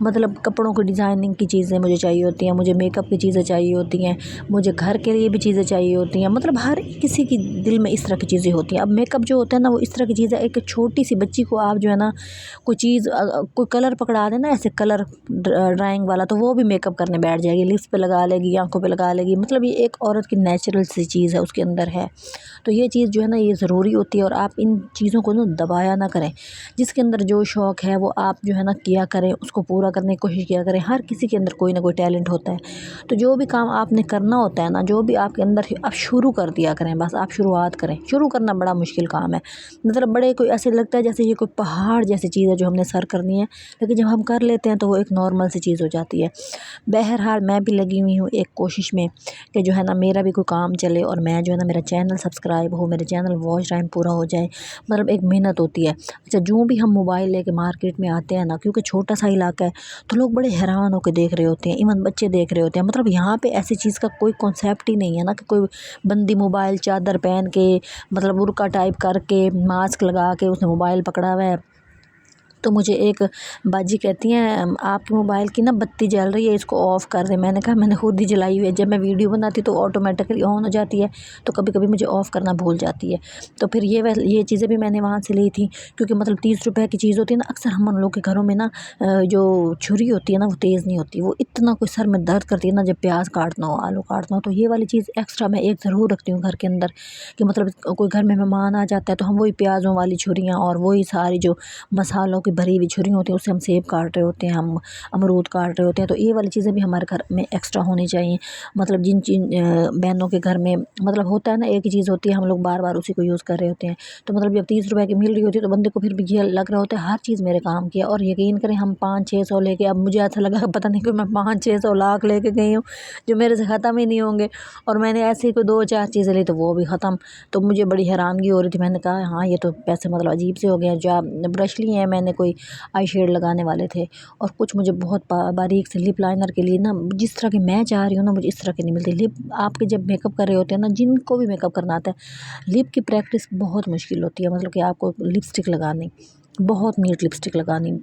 مطلب کپڑوں کی ڈیزائننگ کی چیزیں مجھے چاہیے ہوتی ہیں، مجھے میک اپ کی چیزیں چاہیے ہوتی ہیں، مجھے گھر کے لیے بھی چیزیں چاہیے ہوتی ہیں، مطلب ہر کسی کی دل میں اس طرح کی چیزیں ہوتی ہیں۔ اب میک اپ جو ہوتا ہے نا وہ اس طرح کی چیز ہے، ایک چھوٹی سی بچی کو آپ جو ہے نا کوئی چیز کوئی کلر پکڑا دیں نا، ایسے کلر ڈرائنگ والا، تو وہ بھی میک اپ کرنے بیٹھ جائے گی، لپس پہ لگا لے گی، آنکھوں پہ لگا لے گی، مطلب یہ ایک عورت کی نیچرل سی چیز ہے، اس کے اندر ہے۔ تو یہ چیز جو ہے نا یہ ضروری ہوتی ہے، اور آپ ان چیزوں کو نا دبایا نہ کریں، جس کے اندر جو شوق ہے وہ آپ جو ہے نا کیا کریں، اس کو پورا کرنے کی کوشش کیا کریں۔ ہر کسی کے اندر کوئی نہ کوئی ٹیلنٹ ہوتا ہے، تو جو بھی کام آپ نے کرنا ہوتا ہے نا، جو بھی آپ کے اندر آپ شروع کر دیا کریں، بس آپ شروعات کریں۔ شروع کرنا بڑا مشکل کام ہے، مطلب بڑے کوئی ایسے لگتا ہے جیسے یہ کوئی پہاڑ جیسی چیز ہے جو ہم نے سر کرنی ہے، لیکن جب ہم کر لیتے ہیں تو وہ ایک نارمل سی چیز ہو جاتی ہے۔ بہرحال میں بھی لگی ہوئی ہوں ایک کوشش میں کہ جو ہے نا میرا بھی کوئی کام چلے، اور میں جو ہے نا میرا چینل سبسکرائب ہو، میرے چینل واچ ٹائم پورا ہو جائے، مطلب ایک محنت ہوتی ہے۔ اچھا، جو بھی ہم موبائل لے کے مارکیٹ میں آتے ہیں نا، کیونکہ چھوٹا سا علاقہ ہے تو لوگ بڑے حیران ہو کے دیکھ رہے ہوتے ہیں، ایون بچے دیکھ رہے ہوتے ہیں، مطلب یہاں پہ ایسی چیز کا کوئی کانسیپٹ ہی نہیں ہے نا کہ کوئی بندی موبائل چادر پہن کے، مطلب برقع ٹائپ کر کے، ماسک لگا کے اس نے موبائل پکڑا ہوا ہے۔ تو مجھے ایک باجی کہتی ہیں آپ کے موبائل کی نا بتی جل رہی ہے، اس کو آف کر دیں۔ میں نے کہا میں نے خود ہی جلائی ہوئی ہے، جب میں ویڈیو بناتی تو آٹومیٹکلی آن ہو جاتی ہے، تو کبھی کبھی مجھے آف کرنا بھول جاتی ہے۔ تو پھر یہ چیزیں بھی میں نے وہاں سے لی تھی، کیونکہ مطلب 30 روپے کی چیز ہوتی ہے نا، اکثر ہم لوگ کے گھروں میں نا جو چھری ہوتی ہے نا وہ تیز نہیں ہوتی، وہ اتنا کوئی سر میں درد کرتی ہے نا جب پیاز کاٹنا ہو، آلو کاٹنا ہو، تو یہ والی چیز ایکسٹرا میں ایک ضرور رکھتی ہوں گھر کے اندر، کہ مطلب کوئی گھر میں مہمان آ جاتا ہے تو ہم وہی پیازوں والی چھریاں اور وہی ساری جو مسالوں کی بھری ہوئی چھری ہوتی ہیں، اس سے ہم سیب کاٹ رہے ہوتے ہیں، ہم امرود کاٹ رہے ہوتے ہیں، تو یہ والی چیزیں بھی ہمارے گھر میں ایکسٹرا ہونی چاہیے۔ مطلب جن بہنوں کے گھر میں مطلب ہوتا ہے نا ایک ہی چیز ہوتی ہے، ہم لوگ بار بار اسی کو یوز کر رہے ہوتے ہیں، تو مطلب جب 30 روپے کی مل رہی ہوتی ہے تو بندے کو پھر بھی یہ لگ رہا ہوتا ہے ہر چیز میرے کام کی ہے، اور یقین کریں ہم 500-600 لے کے، اب مجھے ایسا لگا پتہ نہیں کہ میں 500-600 لاکھ لے کے گئی ہوں جو میرے سے ختم ہی نہیں ہوں گے، اور میں نے ایسے ہی کوئی 2-4 چیزیں لی تو وہ بھی ختم۔ تو مجھے بڑی حیرانگی ہو رہی تھی، میں نے کہا ہاں یہ تو پیسے مطلب عجیب سے ہو گئے ہیں۔ جو برش لیے ہیں میں نے، کوئی آئی شیڈ لگانے والے تھے، اور کچھ مجھے بہت باریک سے لپ لائنر کے لیے نا، جس طرح کی میں چاہ رہی ہوں نا مجھے اس طرح کی نہیں ملتی لپ۔ آپ کے جب میک اپ کر رہے ہوتے ہیں نا، جن کو بھی میک اپ کرنا آتا ہے، لپ کی پریکٹس بہت مشکل ہوتی ہے، مطلب کہ آپ کو لپسٹک لگانی، بہت نیٹ لپسٹک لگانی،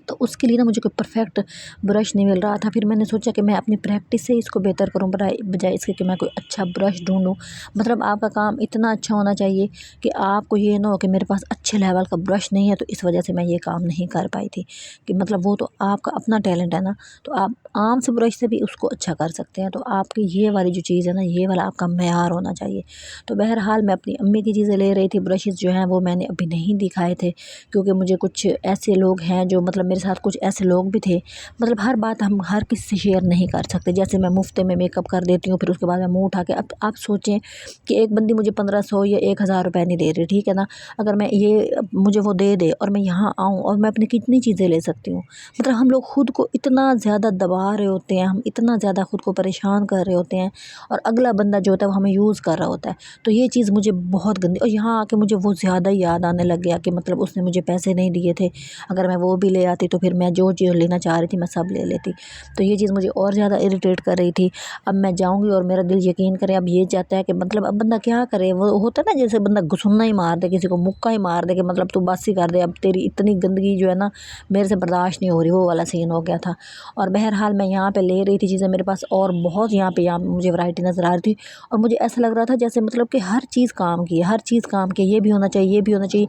تو اس کے لیے نا مجھے کوئی پرفیکٹ برش نہیں مل رہا تھا۔ پھر میں نے سوچا کہ میں اپنی پریکٹس سے اس کو بہتر کروں، بجائے اس کے کہ میں کوئی اچھا برش ڈھونڈوں۔ مطلب آپ کا کام اتنا اچھا ہونا چاہیے کہ آپ کو یہ نہ ہو کہ میرے پاس اچھے لیول کا برش نہیں ہے تو اس وجہ سے میں یہ کام نہیں کر پائی تھی، کہ مطلب وہ تو آپ کا اپنا ٹیلنٹ ہے نا، تو آپ عام سے برش سے بھی اس کو اچھا کر سکتے ہیں۔ تو آپ کی یہ والی جو چیز ہے نا، یہ والا آپ کا معیار ہونا چاہیے۔ تو بہرحال میں اپنی امی کی چیزیں لے رہی تھی، برشز جو ہیں وہ میں نے ابھی نہیں دکھائے تھے، کیونکہ مجھے کچھ ایسے لوگ ہیں جو مطلب میرے ساتھ کچھ ایسے لوگ بھی تھے، مطلب ہر بات ہم ہر کسی سے شیئر نہیں کر سکتے۔ جیسے میں مفتے میں میک اپ کر دیتی ہوں، پھر اس کے بعد میں منہ اٹھا کے، اب آپ سوچیں کہ ایک بندی مجھے 1500 یا 1000 روپے نہیں دے رہی، ٹھیک ہے نا، اگر میں یہ مجھے وہ دے دے اور میں یہاں آؤں اور میں اپنی کتنی چیزیں لے سکتی ہوں۔ مطلب ہم لوگ خود کو اتنا زیادہ دبا رہے ہوتے ہیں، ہم اتنا زیادہ خود کو پریشان کر رہے ہوتے ہیں، اور اگلا بندہ جو ہوتا ہے وہ ہمیں یوز کر رہا ہوتا ہے۔ تو یہ چیز مجھے بہت گندی، اور یہاں آ کے مجھے وہ زیادہ یاد آنے لگ گیا کہ مطلب اس نے مجھے پیسے نہیں دیے تھے، اگر میں وہ بھی لے آتی تو پھر میں جو چیز لینا چاہ رہی تھی میں سب لے لیتی۔ تو یہ چیز مجھے اور زیادہ اریٹیٹ کر رہی تھی۔ اب میں جاؤں گی اور میرا دل یقین کرے اب یہ چاہتا ہے کہ مطلب اب بندہ کیا کرے، وہ ہوتا ہے نا جیسے بندہ گھسنا ہی مار دے، کسی کو مکہ ہی مار دے کہ مطلب تو بس ہی کر دے، اب تیری اتنی گندگی جو ہے نا میرے سے برداشت نہیں ہو رہی، وہ والا سین ہو گیا تھا۔ اور بہرحال میں یہاں پہ لے رہی تھی چیزیں، میرے پاس اور بہت یہاں مجھے ورائٹی نظر آ رہی تھی، اور مجھے ایسا لگ رہا تھا جیسے مطلب کہ ہر چیز کام کی ہے، ہر چیز کام کی ہے، یہ بھی ہونا چاہیے، یہ بھی ہونا چاہیے۔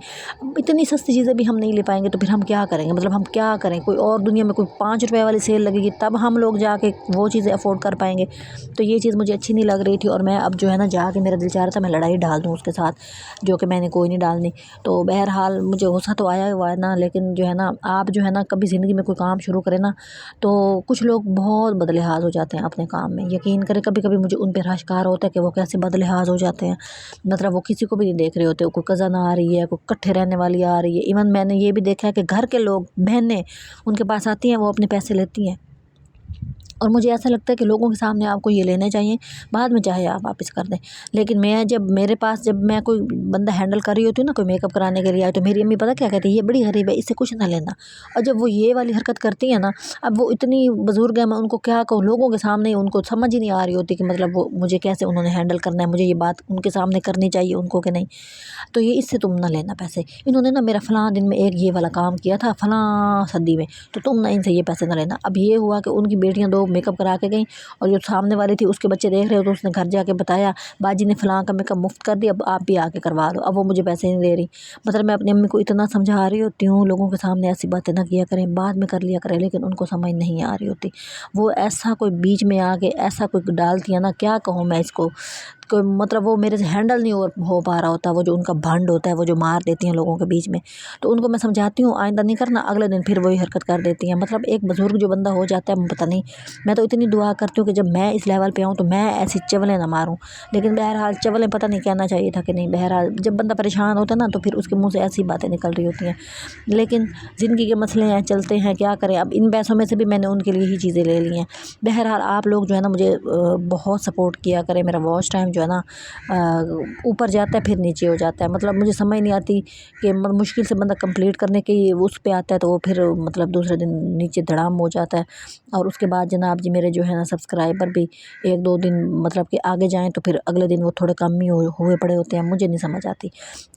اتنی سستی چیزیں بھی ہم نہیں لے پائیں گے تو پھر ہم کیا کریں گے، مطلب ہم کیا کریں، کوئی اور دنیا میں کوئی 5 روپے والی سیل لگے گی تب ہم لوگ جا کے وہ چیزیں افورڈ کر پائیں گے۔ تو یہ چیز مجھے اچھی نہیں لگ رہی تھی، اور میں اب جو ہے نا جا کے میرا دل چاہ رہا تھا میں لڑائی ڈال دوں اس کے ساتھ، جو کہ میں نے کوئی نہیں ڈالنی۔ تو بہرحال مجھے غصہ تو آیا ہوا ہے نا، لیکن جو ہے نا آپ جو ہے نا کبھی زندگی میں کوئی کام شروع کریں نا تو کچھ لوگ بہت بدلحاظ ہو جاتے ہیں اپنے کام میں، یقین کریں کبھی کبھی مجھے ان پہ رشکار ہوتا ہے کہ وہ کیسے بدلحاظ ہو جاتے ہیں، مطلب وہ کسی کو بھی نہیں دیکھ رہے ہوتے، کوئی کزن آ رہی ہے، کوئی کٹھے رہنے والی آ رہی ہے، ایون میں نے یہ بھی دیکھا ہے کہ گھر کے لوگ، بہنیں ان کے پاس آتی ہیں، وہ اپنے پیسے لیتی ہیں اور مجھے ایسا لگتا ہے کہ لوگوں کے سامنے آپ کو یہ لینے چاہیے، بعد میں چاہے آپ واپس کر دیں، لیکن میں جب میرے پاس جب میں کوئی بندہ ہینڈل کر رہی ہوتی ہوں نا، کوئی میک اپ کرانے کے لیے آئے، تو میری امی پتہ کیا کہتی ہے، یہ بڑی غریب ہے، اس سے کچھ نہ لینا۔ اور جب وہ یہ والی حرکت کرتی ہیں نا، اب وہ اتنی بزرگ ہے، میں ان کو کیا کہوں، لوگوں کے سامنے ان کو سمجھ ہی نہیں آ رہی ہوتی کہ مطلب وہ مجھے کیسے انہوں نے ہینڈل کرنا ہے، مجھے یہ بات ان کے سامنے کرنی چاہیے ان کو کہ نہیں۔ تو یہ اس سے تم نہ لینا پیسے، انہوں نے نا میرا فلاں دن میں ایک یہ والا کام کیا تھا فلاں صدی میں، تو تم نہ ان سے یہ پیسے نہ لینا۔ اب یہ ہوا کہ ان کی بیٹیاں 2 میک اپ کرا کے گئیں، اور جو سامنے والی تھی اس کے بچے دیکھ رہے، تو اس نے گھر جا کے بتایا باجی نے فلاں کا میک اپ مفت کر دیا، اب آپ بھی آ کے کروا دو، اب وہ مجھے پیسے نہیں دے رہی۔ مطلب میں اپنی امی کو اتنا سمجھا رہی ہوتی ہوں لوگوں کے سامنے ایسی باتیں نہ کیا کریں، بعد میں کر لیا کریں، لیکن ان کو سمجھ نہیں آ رہی ہوتی۔ وہ ایسا کوئی بیچ میں آ کے ایسا کوئی ڈالتی ہے نا، کیا کہوں میں اس کو، کوئی مطلب وہ میرے سے ہینڈل نہیں ہو پا رہا ہوتا، وہ جو ان کا بھنڈ ہوتا ہے، وہ جو مار دیتی ہیں لوگوں کے بیچ میں۔ تو ان کو میں سمجھاتی ہوں آئندہ نہیں کرنا، اگلے دن پھر وہی حرکت کر دیتی ہیں۔ مطلب ایک بزرگ جو بندہ ہو جاتا ہے، پتہ نہیں، میں تو اتنی دعا کرتی ہوں کہ جب میں اس لیول پہ آؤں تو میں ایسی چولیں نہ ماروں، لیکن بہرحال چولیں پتہ نہیں کہنا چاہیے تھا کہ نہیں، بہرحال جب بندہ پریشان ہوتا ہے نا، تو پھر اس کے منہ سے ایسی باتیں نکل رہی ہوتی ہیں، لیکن زندگی کے مسئلے ہیں، چلتے ہیں، کیا کریں۔ اب ان پیسوں میں سے بھی میں نے ان کے لیے ہی چیزیں لے لی ہیں۔ بہرحال آپ لوگ جو ہے نا مجھے بہت سپورٹ کیا کریں، میرا واچ ٹائم جو ہے نا اوپر جاتا ہے پھر نیچے ہو جاتا ہے، مطلب مجھے سمجھ نہیں آتی کہ مشکل سے بندہ کمپلیٹ کرنے کے اس پہ آتا ہے تو وہ پھر مطلب دوسرے دن نیچے دھڑام ہو جاتا ہے۔ اور اس کے بعد جناب جی میرے جو ہے نا سبسکرائبر بھی 1-2 دن مطلب کہ آگے جائیں تو پھر اگلے دن وہ تھوڑے کم ہی ہوئے پڑے ہوتے ہیں، مجھے نہیں سمجھ آتی۔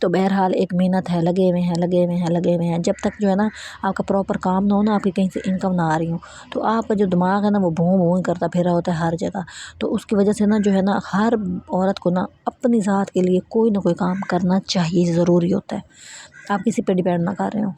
تو بہرحال ایک محنت ہے، لگے ہوئے ہیں، جب تک جو ہے نا آپ کا پراپر کام نہ ہو نا، آپ کی کہیں سے انکم نہ آ رہی ہوں، تو آپ کا جو دماغ ہے نا وہ بھوں کرتا پھر رہا ہوتا ہے ہر جگہ۔ تو اس کی وجہ سے نا جو ہے نا ہر عورت کو نا اپنی ذات کے لیے کوئی نہ کوئی کام کرنا چاہیے، ضروری ہوتا ہے۔ آپ کسی پہ ڈیپینڈ نہ کر رہے ہوں،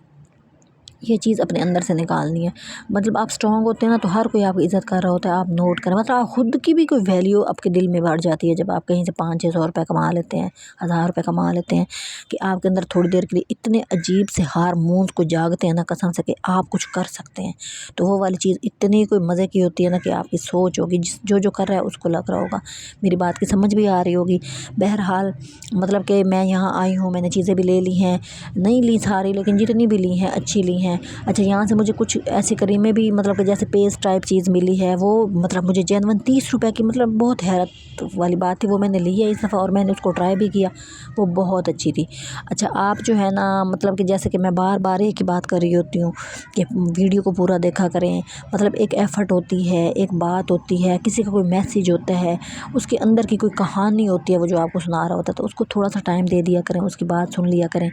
یہ چیز اپنے اندر سے نکالنی ہے۔ مطلب آپ سٹرونگ ہوتے ہیں نا تو ہر کوئی آپ کی عزت کر رہا ہوتا ہے، آپ نوٹ کریں، مطلب آپ خود کی بھی کوئی ویلیو آپ کے دل میں بڑھ جاتی ہے جب آپ کہیں سے 500-600 روپے کما لیتے ہیں، 1000 روپے کما لیتے ہیں، کہ آپ کے اندر تھوڑی دیر کے لیے اتنے عجیب سے ہارمونز کو جاگتے ہیں نا قسم سے کہ آپ کچھ کر سکتے ہیں۔ تو وہ والی چیز اتنی کوئی مزے کی ہوتی ہے نا کہ آپ کی سوچ ہوگی، جو کر رہا ہے اس کو لگ رہا ہوگا، میری بات کی سمجھ بھی آ رہی ہوگی۔ بہرحال مطلب کہ میں یہاں آئی ہوں، میں نے چیزیں بھی لے لی ہیں، نہیں لی ساری لیکن جتنی بھی لی ہیں اچھی لی ہیں۔ اچھا یہاں سے مجھے کچھ ایسی کریمیں بھی مطلب کہ جیسے پیسٹ ٹائپ چیز ملی ہے، وہ مطلب مجھے جینون 30 روپے کی، مطلب بہت حیرت والی بات تھی، وہ میں نے لی ہے اس دفعہ اور میں نے اس کو ٹرائی بھی کیا، وہ بہت اچھی تھی۔ اچھا آپ جو ہے نا مطلب کہ جیسے کہ میں بار بار ایک ہی بات کر رہی ہوتی ہوں کہ ویڈیو کو پورا دیکھا کریں، مطلب ایک ایفرٹ ہوتی ہے، ایک بات ہوتی ہے، کسی کا کوئی میسیج ہوتا ہے، اس کے اندر کی کوئی کہانی ہوتی ہے، وہ جو آپ کو سنا رہا ہوتا ہے، تو اس کو تھوڑا سا ٹائم دے دیا کریں، اس کی بات سن لیا کریں،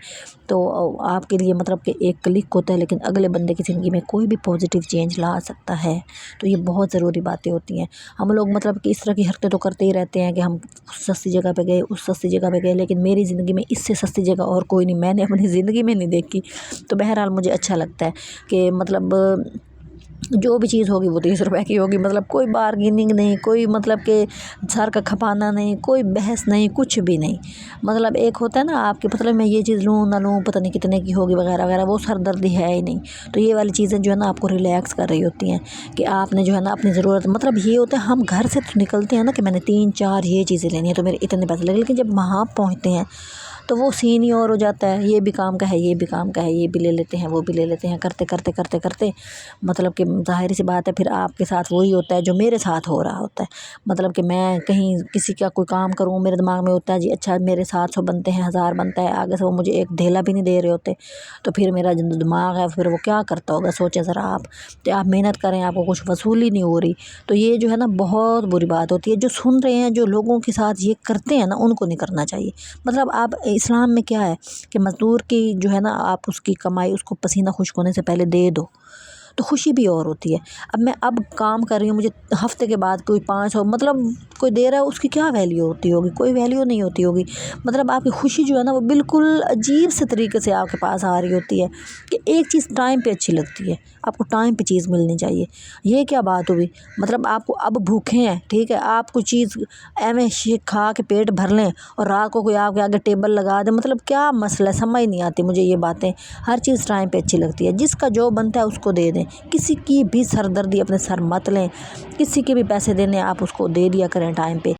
تو آپ کے لیے مطلب کہ ایک کلک ہوتا ہے لیکن اگلے بندے کی زندگی میں کوئی بھی پازیٹیو چینج لا سکتا ہے۔ تو یہ بہت ضروری باتیں ہوتی ہیں۔ ہم لوگ مطلب کہ اس طرح کی حرکتیں تو کرتے ہی رہتے ہیں کہ ہم سستی جگہ پہ گئے، اس سستی جگہ پہ گئے، لیکن میری زندگی میں اس سے سستی جگہ اور کوئی نہیں، میں نے اپنی زندگی میں نہیں دیکھی۔ تو بہرحال مجھے اچھا لگتا ہے کہ مطلب جو بھی چیز ہوگی وہ 30 روپے کی ہوگی، مطلب کوئی بارگیننگ نہیں، کوئی مطلب کہ سر کا کھپانا نہیں، کوئی بحث نہیں، کچھ بھی نہیں۔ مطلب ایک ہوتا ہے نا آپ کے مطلب میں یہ چیز لوں نہ لوں، پتہ نہیں کتنے کی ہوگی وغیرہ وغیرہ، وہ سر دردی ہے ہی نہیں۔ تو یہ والی چیزیں جو ہے نا آپ کو ریلیکس کر رہی ہوتی ہیں کہ آپ نے جو ہے نا اپنی ضرورت، مطلب یہ ہوتا ہے ہم گھر سے تو نکلتے ہیں نا کہ میں نے 3-4 یہ چیزیں لینی ہیں تو میرے اتنے پیسے لگے، لیکن جب وہاں پہنچتے ہیں تو وہ سین ہی اور ہو جاتا ہے، یہ بھی کام کا ہے، یہ بھی کام کا ہے، یہ بھی لے لیتے ہیں، وہ بھی لے لیتے ہیں، کرتے کرتے مطلب کہ ظاہر سی بات ہے پھر آپ کے ساتھ وہی ہوتا ہے جو میرے ساتھ ہو رہا ہوتا ہے۔ مطلب کہ میں کہیں کسی کا کوئی کام کروں، میرے دماغ میں ہوتا ہے جی اچھا میرے 700 بنتے ہیں، 1000 بنتا ہے، آگے سے وہ مجھے ایک ڈھیلا بھی نہیں دے رہے ہوتے، تو پھر میرا جو دماغ ہے پھر وہ کیا کرتا ہوگا، سوچیں ذرا آپ۔ تو آپ محنت کریں، آپ کو کچھ وصول ہی نہیں ہو رہی، تو یہ جو ہے نا بہت بری بات ہوتی ہے۔ جو سن رہے ہیں، جو لوگوں کے ساتھ یہ کرتے ہیں نا، ان کو نہیں کرنا چاہیے۔ مطلب آپ اسلام میں کیا ہے کہ مزدور کی جو ہے نا آپ اس کی کمائی اس کو پسینہ خشک ہونے سے پہلے دے دو، تو خوشی بھی اور ہوتی ہے۔ اب میں کام کر رہی ہوں، مجھے ہفتے کے بعد کوئی 500 مطلب کوئی دے رہا ہے، اس کی کیا ویلیو ہوتی ہوگی، کوئی ویلیو نہیں ہوتی ہوگی۔ مطلب آپ کی خوشی جو ہے نا وہ بالکل عجیب سے طریقے سے آپ کے پاس آ رہی ہوتی ہے کہ ایک چیز ٹائم پہ اچھی لگتی ہے، آپ کو ٹائم پہ چیز ملنی چاہیے۔ یہ کیا بات ہوئی، مطلب آپ کو اب بھوکے ہیں، ٹھیک ہے، آپ کو چیز ایویں کھا کے پیٹ بھر لیں اور رات کو کوئی آپ کے آگے ٹیبل لگا دے، مطلب کیا مسئلہ ہے، سمجھ نہیں آتی مجھے یہ باتیں۔ ہر چیز ٹائم پہ اچھی لگتی ہے، جس کا جو بنتا ہے اس کو دے دیں، کسی کی بھی سردردی اپنے سر مت لیں، کسی کے بھی پیسے دینے آپ اس کو دے دیا کریں ٹائم پہ۔